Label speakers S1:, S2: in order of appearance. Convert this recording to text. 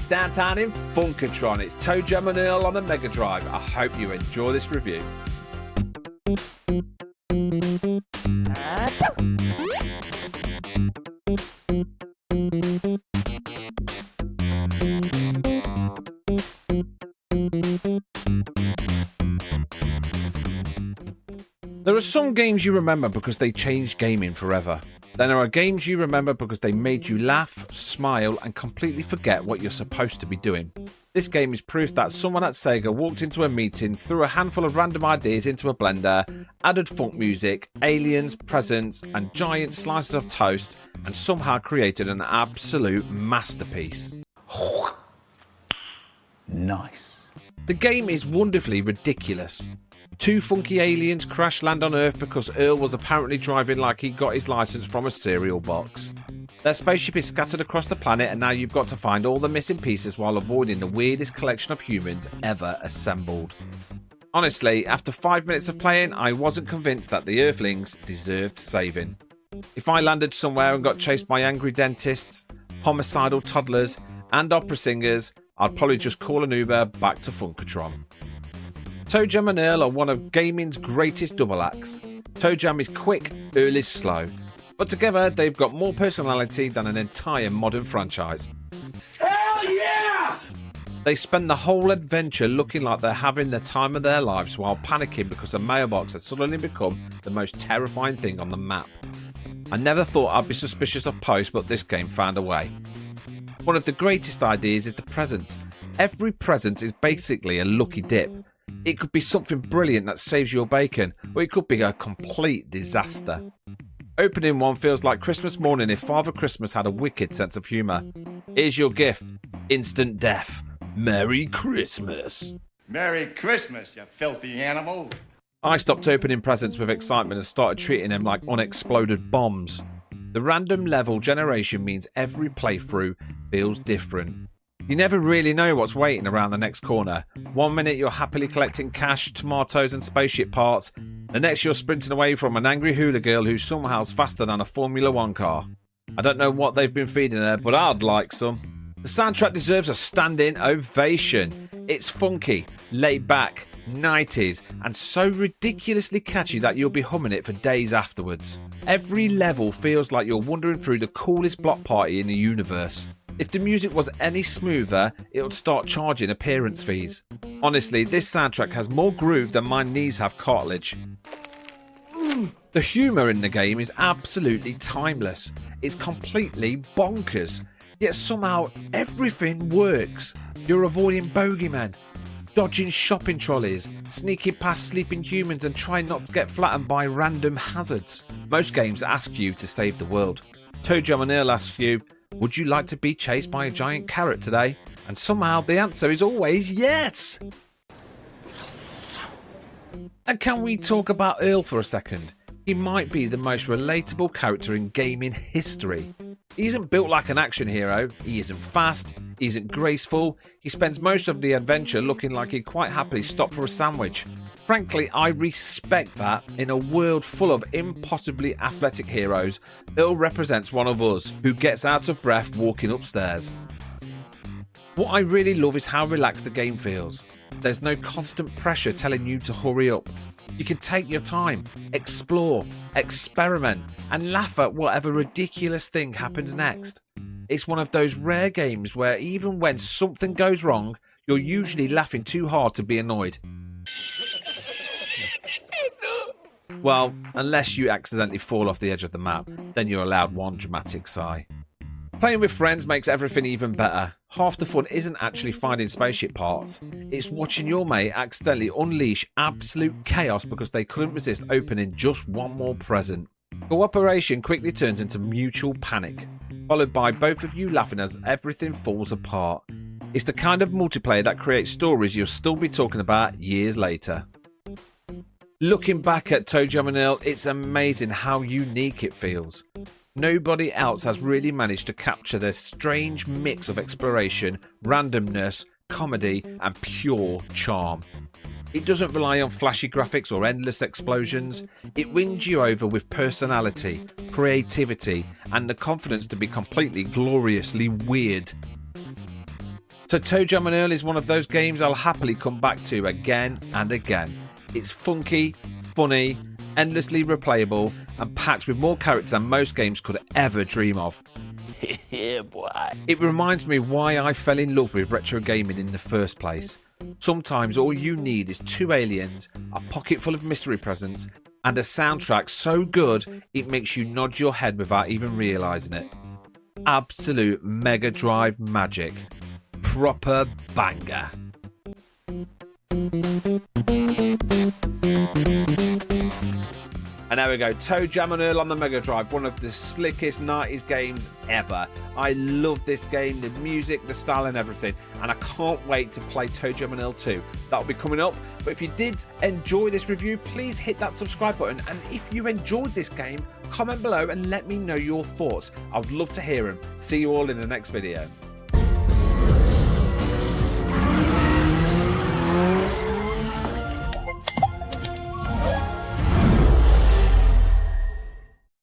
S1: It's downtown in Funkatron. It's ToeJam Earl on the Mega Drive. I hope you enjoy this review. There are some games you remember because they changed gaming forever. Then there are games you remember because they made you laugh, smile, and completely forget what you're supposed to be doing. This game is proof that someone at SEGA walked into a meeting, threw a handful of random ideas into a blender, added funk music, aliens, presents, and giant slices of toast, and somehow created an absolute masterpiece.
S2: Nice.
S1: The game is wonderfully ridiculous. Two funky aliens crash land on Earth because Earl was apparently driving like he got his license from a cereal box. Their spaceship is scattered across the planet and now you've got to find all the missing pieces while avoiding the weirdest collection of humans ever assembled. Honestly, after 5 minutes of playing, I wasn't convinced that the Earthlings deserved saving. If I landed somewhere and got chased by angry dentists, homicidal toddlers, and opera singers, I'd probably just call an Uber back to Funkatron. ToeJam and Earl are one of gaming's greatest double acts. ToeJam is quick, Earl is slow. But together, they've got more personality than an entire modern franchise.
S3: Hell yeah!
S1: They spend the whole adventure looking like they're having the time of their lives while panicking because a mailbox has suddenly become the most terrifying thing on the map. I never thought I'd be suspicious of post, but this game found a way. One of the greatest ideas is the presents. Every present is basically a lucky dip. It could be something brilliant that saves your bacon, or it could be a complete disaster. Opening one feels like Christmas morning if Father Christmas had a wicked sense of humour. Here's your gift. Instant death. Merry Christmas.
S4: Merry Christmas, you filthy animal.
S1: I stopped opening presents with excitement and started treating them like unexploded bombs. The random level generation means every playthrough feels different. You never really know what's waiting around the next corner. 1 minute you're happily collecting cash, tomatoes and spaceship parts. The next you're sprinting away from an angry hula girl who somehow's faster than a Formula 1 car. I don't know what they've been feeding her, but I'd like some. The soundtrack deserves a standing ovation. It's funky, laid back, 90s, and so ridiculously catchy that you'll be humming it for days afterwards. Every level feels like you're wandering through the coolest block party in the universe. If the music was any smoother, it would start charging appearance fees. Honestly, this soundtrack has more groove than my knees have cartilage. The humour in the game is absolutely timeless. It's completely bonkers. Yet somehow everything works. You're avoiding bogeymen, dodging shopping trolleys, sneaking past sleeping humans and trying not to get flattened by random hazards. Most games ask you to save the world. ToeJam and Earl asks you, would you like to be chased by a giant carrot today? And somehow the answer is always yes! And can we talk about Earl for a second? He might be the most relatable character in gaming history. He isn't built like an action hero, he isn't fast, he isn't graceful, he spends most of the adventure looking like he'd quite happily stop for a sandwich. Frankly, I respect that. In a world full of impossibly athletic heroes, Earl represents one of us who gets out of breath walking upstairs. What I really love is how relaxed the game feels. There's no constant pressure telling you to hurry up. You can take your time, explore, experiment, and laugh at whatever ridiculous thing happens next. It's one of those rare games where even when something goes wrong, you're usually laughing too hard to be annoyed. Well, unless you accidentally fall off the edge of the map, then you're allowed one dramatic sigh. Playing with friends makes everything even better. Half the fun isn't actually finding spaceship parts, it's watching your mate accidentally unleash absolute chaos because they couldn't resist opening just one more present. Cooperation quickly turns into mutual panic, followed by both of you laughing as everything falls apart. It's the kind of multiplayer that creates stories you'll still be talking about years later. Looking back at ToeJam and Earl, it's amazing how unique it feels. Nobody else has really managed to capture this strange mix of exploration, randomness, comedy, and pure charm. It doesn't rely on flashy graphics or endless explosions. It wins you over with personality, creativity, and the confidence to be completely gloriously weird. So ToeJam Earl is one of those games I'll happily come back to again and again. It's funky, funny, endlessly replayable, and packed with more characters than most games could ever dream of.
S3: Yeah, boy.
S1: It reminds me why I fell in love with retro gaming in the first place. Sometimes all you need is 2 aliens, a pocket full of mystery presents, and a soundtrack so good it makes you nod your head without even realising it. Absolute Mega Drive magic. Proper banger. And there we go, ToeJam Earl on the Mega Drive, one of the slickest 90s games ever. I love this game, the music, the style and everything, and I can't wait to play ToeJam Earl 2. That'll be coming up, but if you did enjoy this review, please hit that subscribe button, and if you enjoyed this game, comment below and let me know your thoughts. I would love to hear them. See you all in the next video.